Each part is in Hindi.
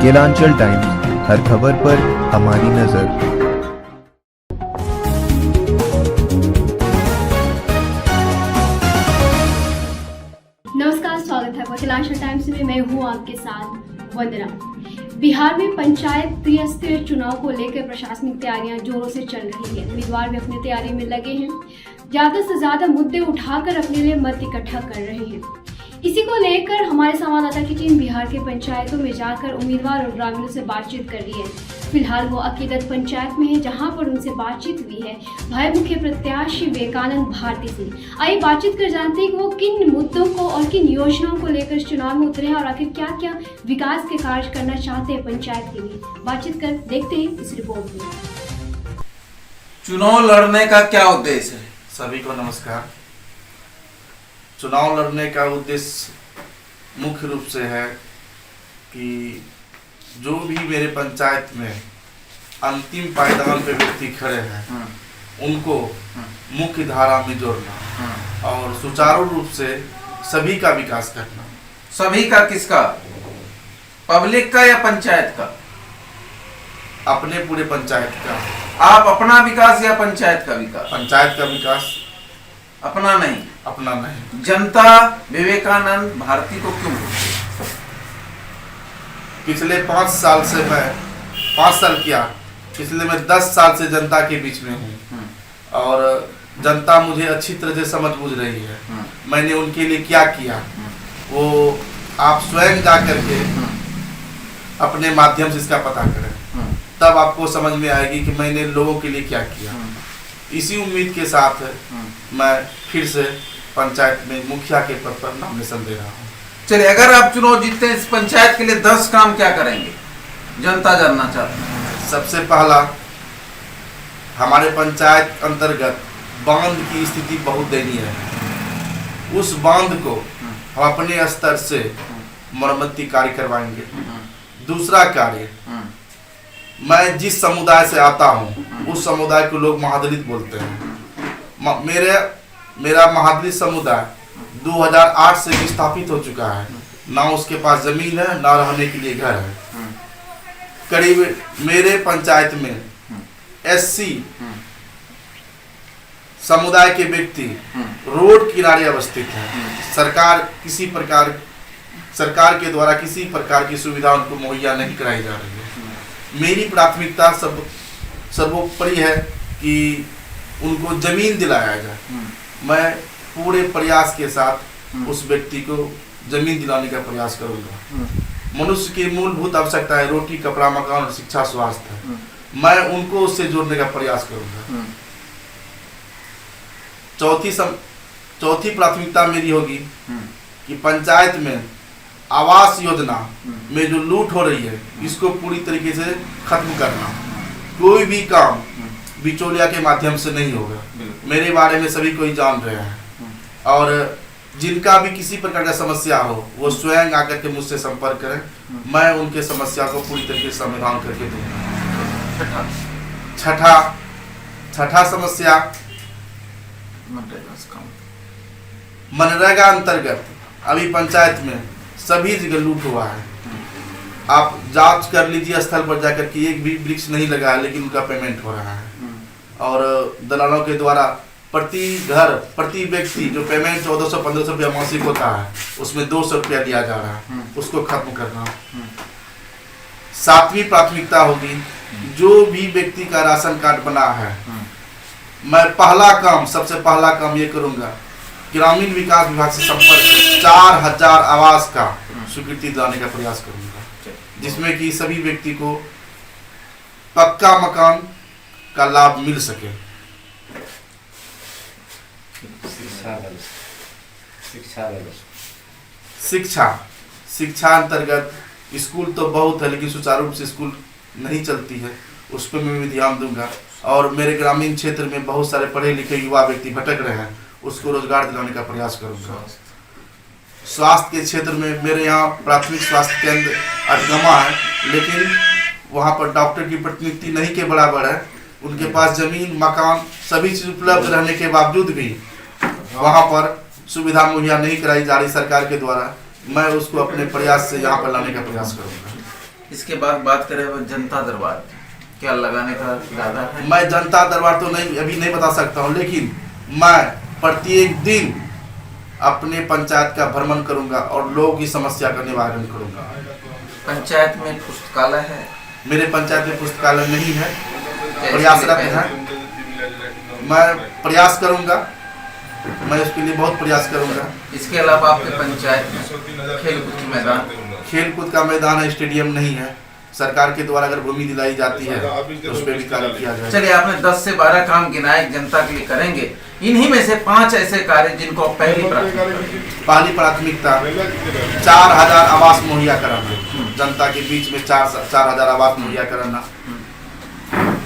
गिलांचल टाइम्स, हर खबर पर हमारी नजर। नमस्कार, स्वागत है गिलांचल टाइम्स में। मैं हूँ आपके साथ वंदना। बिहार में पंचायत त्रिस्तरीय चुनाव को लेकर प्रशासनिक तैयारियां जोरों से चल रही है। उम्मीदवार भी अपनी तैयारी में लगे हैं, ज्यादा से ज्यादा मुद्दे उठाकर अपने लिए मत इकट्ठा कर रहे हैं। इसी को लेकर हमारे संवाददाता की टीम बिहार के पंचायतों में जाकर उम्मीदवार और ग्रामीणों से बातचीत कर रही है। फिलहाल वो अकीदत पंचायत में है, जहां पर उनसे बातचीत हुई है भाई मुख्य प्रत्याशी विवेकानंद भारती से। आइए बातचीत कर जानते हैं कि वो किन मुद्दों को और किन योजनाओं को लेकर इस चुनाव में उतरे हैं और आखिर क्या क्या विकास के कार्य करना चाहते हैं पंचायत के लिए। बातचीत कर देखते हैं इस रिपोर्ट में। चुनाव लड़ने का क्या उद्देश्य है? सभी को नमस्कार। चुनाव लड़ने का उद्देश्य मुख्य रूप से है कि जो भी मेरे पंचायत में अंतिम पायदान पे व्यक्ति खड़े हैं उनको मुख्य धारा में जोड़ना और सुचारू रूप से सभी का विकास करना। सभी का किसका? पब्लिक का या पंचायत का? अपने पूरे पंचायत का। आप अपना विकास या पंचायत का विकास? पंचायत का विकास। अपना नहीं? अपना नहीं। जनता विवेकानंद भारती को क्यों वोट देगी? पिछले 5 साल से मैं 5 साल किया, पिछले मैं 10 साल से जनता के बीच में हूँ और जनता मुझे अच्छी तरह से समझ बूझ रही है। मैंने उनके लिए क्या किया वो आप स्वयं जा करके अपने माध्यम से इसका पता करें, तब आपको समझ में आएगी कि मैंने लोगों के लिए क्या किया। इसी उम्मीद के साथ मैं फिर से पंचायत में मुखिया के पद पर नामिनेशन दे रहा हूँ। चलिए, अगर आप चुनाव जीतते हैं इस पंचायत के लिए 10 काम क्या करेंगे? जनता जानना चाहती है। सबसे पहला, हमारे पंचायत अंतर्गत बांध की स्थिति बहुत दयनीय है। उस बांध को हम अपने स्तर से मरम्मती कार्य करवाएंगे। दूसरा कार्य, मैं जिस समुदाय से आता हूँ उस समुदाय को लोग महादलित बोलते हैं। मेरा महादलित समुदाय 2008 से विस्थापित हो चुका है। ना उसके पास जमीन है, ना रहने के लिए घर है। करीब मेरे पंचायत में एससी समुदाय के व्यक्ति रोड किनारे अवस्थित हैं। सरकार के द्वारा किसी प्रकार की सुविधा उनको मुहैया नहीं कराई जा रही है। मेरी प्राथमिकता सर्वोपरि है कि उनको जमीन दिलाया जाए। मैं पूरे प्रयास के साथ उस व्यक्ति को जमीन दिलाने का प्रयास करूंगा। मनुष्य की मूलभूत आवश्यकता है रोटी, कपड़ा, मकान और शिक्षा, स्वास्थ्य है। मैं उनको उससे जोड़ने का प्रयास करूंगा। चौथी प्राथमिकता मेरी होगी कि पंचायत में आवास योजना में जो लूट हो रही है इसको पूरी तरीके से खत्म करना। कोई भी काम बिचौलिया के माध्यम से नहीं होगा। मेरे बारे में सभी कोई जान रहे हैं और जिनका भी किसी प्रकार का समस्या हो वो स्वयं आकर के मुझसे संपर्क करें। मैं उनके समस्या को पूरी तरीके से समाधान करके दूंगा। छठा समस्या, मनरेगा अंतर्गत अभी पंचायत में सभी जगह लूट हुआ है। आप जांच कर लीजिए, स्थल पर जाकर के एक भी वृक्ष नहीं लगा है लेकिन उनका पेमेंट हो रहा है और दलालों के द्वारा प्रति घर, प्रति व्यक्ति जो पेमेंट 1400-1500 रुपया मासिक होता है उसमें 200 रुपया दिया जा रहा है। उसको खत्म करना। 7वीं प्राथमिकता होगी, जो भी व्यक्ति का राशन कार्ड बना है मैं सबसे पहला काम ये करूंगा, ग्रामीण विकास विभाग से संपर्क 4000 आवास का स्वीकृति दिलाने का प्रयास करूंगा, जिसमें कि सभी व्यक्ति को पक्का मकान का लाभ मिल सके। शिक्षा अंतर्गत स्कूल तो बहुत है लेकिन सुचारू रूप से स्कूल नहीं चलती है, उस पर मैं भी ध्यान दूंगा। और मेरे ग्रामीण क्षेत्र में बहुत सारे पढ़े लिखे युवा व्यक्ति भटक रहे हैं, उसको रोजगार दिलाने का प्रयास करूंगा। स्वास्थ्य के क्षेत्र में मेरे यहाँ प्राथमिक स्वास्थ्य केंद्र अटगमा है लेकिन वहाँ पर डॉक्टर की प्रतिनियुक्ति नहीं के बराबर है। उनके पास जमीन, मकान सभी चीज उपलब्ध रहने के बावजूद भी वहाँ पर सुविधा मुहैया नहीं कराई जा रही सरकार के द्वारा। मैं उसको अपने प्रयास से यहाँ पर लाने का प्रयास करूँगा। इसके बाद बात करें अब जनता दरबार की, क्या लगाने का इरादा है? मैं जनता दरबार तो नहीं अभी नहीं बता सकता हूँ, लेकिन मैं प्रत्येक दिन अपने पंचायत का भ्रमण करूंगा और लोगों की समस्या का निवारण करूंगा। पंचायत में पुस्तकालय है? मेरे पंचायत में पुस्तकालय नहीं है, प्रयासरत है। मैं प्रयास करूंगा, मैं उसके लिए बहुत प्रयास करूंगा। इसके अलावा आपके पंचायत में खेलकूद की मैदान? खेलकूद का मैदान है, स्टेडियम नहीं है। सरकार के द्वारा अगर भूमि दिलाई जाती है तो उस पर भी कार्य किया जाए। चलिए, आपने 10 से 12 काम गिनाए जनता के लिए करेंगे, इन्हीं में से 5 ऐसे कार्य जिनको आप पहली प्राथमिकता 4000 आवास मुहैया कराना, जनता के बीच में 4000 आवास मुहैया कराना।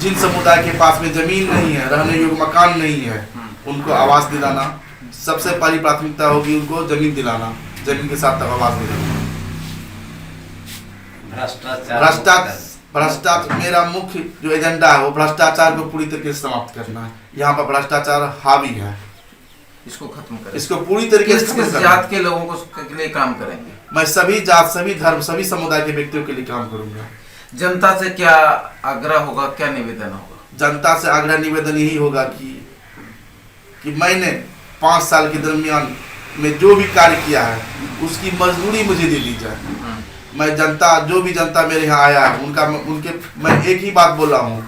जिन समुदाय के पास में जमीन नहीं है, रहने योग्य मकान नहीं है, उनको आवास दिलाना सबसे पहली प्राथमिकता होगी। उनको जमीन दिलाना, जमीन के साथ आवास दिलाना। भ्रष्टाचार मेरा मुख्य जो एजेंडा है वो भ्रष्टाचार को पूरी तरीके से समाप्त करना है। यहाँ पर भ्रष्टाचार हावी है, इसको खत्म करें। इसको पूरी तरीके से किस जात के लोगों को के लिए काम करेंगे? मैं सभी जात, सभी धर्म, सभी समुदाय के व्यक्तियों के लिए काम करूंगा। जनता से क्या आग्रह होगा, क्या निवेदन होगा? जनता से आग्रह निवेदन यही होगा कि मैंने 5 साल के दरमियान में जो भी कार्य किया है उसकी मजदूरी मुझे दे दी जाए। मैं जनता, जो भी जनता मेरे यहाँ आया है मैं एक ही बात बोल रहा हूँ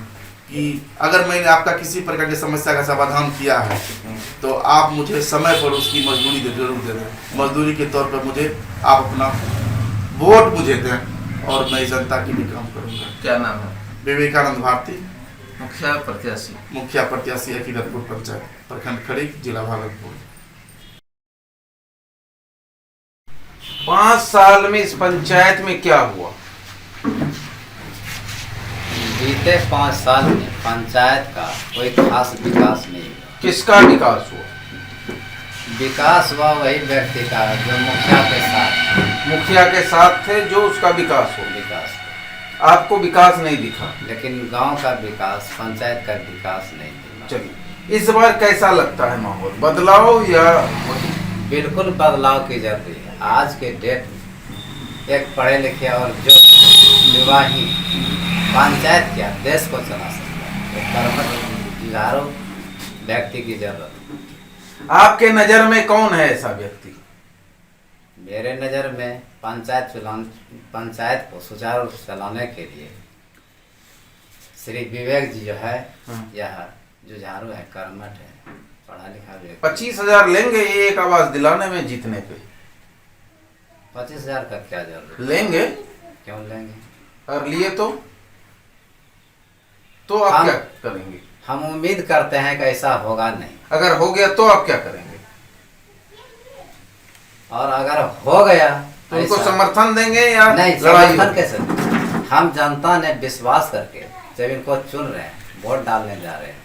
कि अगर मैंने आपका किसी प्रकार की समस्या का समाधान किया है तो आप मुझे समय पर उसकी मजदूरी जरूर दे दें। मजदूरी के तौर पर मुझे आप अपना वोट मुझे दें और मैं जनता के लिए काम करूँगा। क्या नाम है? विवेकानंद भारती, मुखिया प्रत्याशी। मुखिया प्रत्याशी अखिलपुर पंचायत, प्रखंड खरीक, जिला भागलपुर। 5 साल में इस पंचायत में क्या हुआ? बीते 5 साल में पंचायत का कोई खास विकास नहीं हुआ। किसका विकास हुआ? विकास हुआ वही व्यक्ति का जो मुखिया के साथ थे, जो उसका विकास हो। विकास, आपको विकास नहीं दिखा, लेकिन गांव का विकास, पंचायत का विकास नहीं दिखा। चलिए, इस बार कैसा लगता है माहौल? बदलाव या वही? बिल्कुल बदलाव की जरूरी है। आज के डेट में एक पढ़े लिखे और जो युवा ही पंचायत क्या देश को चला सकता है, एक कर्मठ जुझारू व्यक्ति की जरूरत है। आपके नजर में कौन है ऐसा व्यक्ति? मेरे नज़र में पंचायत को सुचारू रूप से चलाने के लिए श्री विवेक जी जो है, यह जुझारू है, कर्मठ है, पढ़ा लिखा व्यक्ति। 25,000 लेंगे ये एक आवाज दिलाने में जीतने पे? 25,000 का क्या जरूरत? लेंगे। क्यों लेंगे? और लिए तो आप क्या करेंगे? हम उम्मीद करते हैं कि ऐसा होगा नहीं। अगर हो गया तो आप क्या करेंगे? और अगर हो गया तो उनको समर्थन देंगे या नहीं? समर्थन कैसे? हम जनता ने विश्वास करके जब इनको चुन रहे हैं, वोट डालने जा रहे हैं,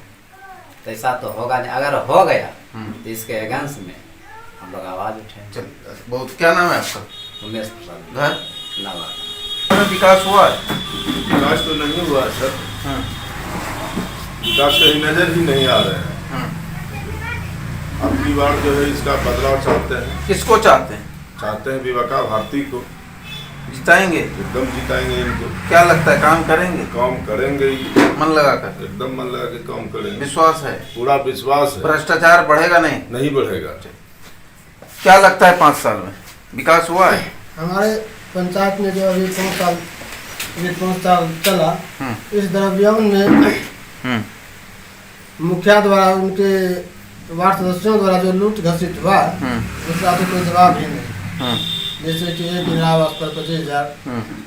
तो ऐसा तो होगा नहीं। अगर हो गया तो इसके अगेंस्ट में हम लोग आवाज उठेंगे। बहुत। क्या नाम है आपका? उमेश प्रसाद, घर नवा। विकास हुआ है? विकास तो नहीं हुआ सर, विकास कहीं नजर ही नहीं आ रहे हैं। अब की बार जो है इसका बदलाव चाहते हैं। किसको चाहते हैं? चाहते हैं विवेका भारती को जिताएंगे। एकदम जिताएंगे इनको। क्या लगता है काम करेंगे? काम करेंगे ही, मन लगाकर, एकदम मन लगा के काम करेंगे। विश्वास है? पूरा विश्वास है। भ्रष्टाचार बढ़ेगा नहीं? नहीं बढ़ेगा। क्या लगता है 5 साल में विकास हुआ है? हमारे पंचायत में जो अभी 5 साल चला, इस दरमियान में मुखिया द्वारा, उनके वार्ड सदस्यों द्वारा जो लूट घसित हुआ, उसका तो कोई जवाब ही नहीं। जैसे कि एक इंदिरा आवास पर 25,000,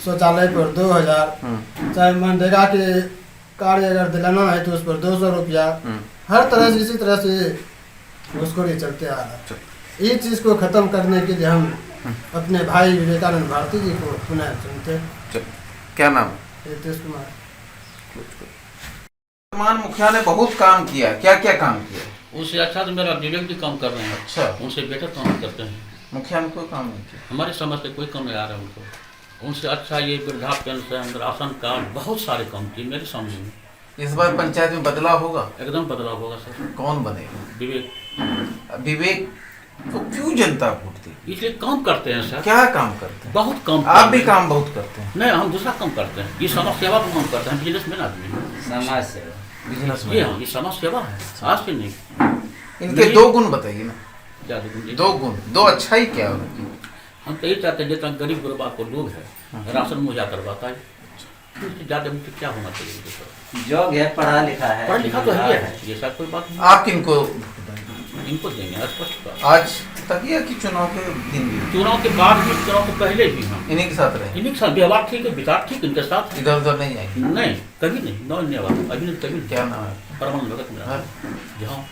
शौचालय पर 2,000, चाहे मनरेगा के कार्य अगर दिलाना है तो उस पर 200 रुपया, हर तरह से इसी तरह से उसको ही चलते आ रहा है। इस चीज़ को खत्म करने के लिए हम अपने भाई विवेकानंद भारती जी को पुनः चुनते। क्या नाम? रितेश कुमार। वर्तमान मुखिया ने बहुत काम किया, क्या क्या काम किया? उससे अच्छा तो मेरा विवेक भी काम कर रहे हैं। अच्छा, उनसे बेटर काम करते हैं। मुखिया ने कोई काम नहीं किया? हमारे समझ से कोई कम नहीं आ रहा है उनको। उनसे अच्छा ये वृद्धा पेंशन, राशन कार्ड, बहुत सारे काम किए मेरे समझ में। इस बार पंचायत में बदलाव होगा? एकदम बदलाव होगा सर। कौन बनेगा? विवेक। विवेक तो क्यों जनता वोट देगी? इसलिए काम करते हैं सर, क्या काम करते हैं? बहुत काम आप करते भी हैं। काम बहुत करते हैं। नहीं, हम दूसरा काम करते हैं, ये समाज सेवा का काम करते हैं, बिजनेस मैन आदमी है। समाज सेवा बिजनेस ये हाँ, ये समाज सेवा है, आज से नहीं। इनके नहीं। 2 गुण बताइए ना। क्या देखूं जी? 2 गुण, 2 अच्छाई क्या है उनकी? हम तो यही चाहते हैं जितना गरीब गुरबा को लोग है राशन मुहैया करवाता है, इससे ज्यादा मुझे क्या होना चाहिए मुझे सर? जोग है, पढ़ा लिखा है, पढ़ा लिखा तो है, ये सब कोई बात नहीं। आप किनको इनको देंगे स्पष्ट बात। आज तक या कि चुनाव के दिन भी चुनाव के बाद भी, चुनाव के पहले भी हम इन्हीं के साथ रहे? इन्हीं के साथ व्यवहार ठीक है, विचार ठीक, इनके साथ इधर उधर नहीं आएंगे? नहीं, कभी नहीं, धन्यवाद, अभी नहीं, कभी नहीं। क्या नाम है? परमान भगत मेरा, हाँ। जहाँ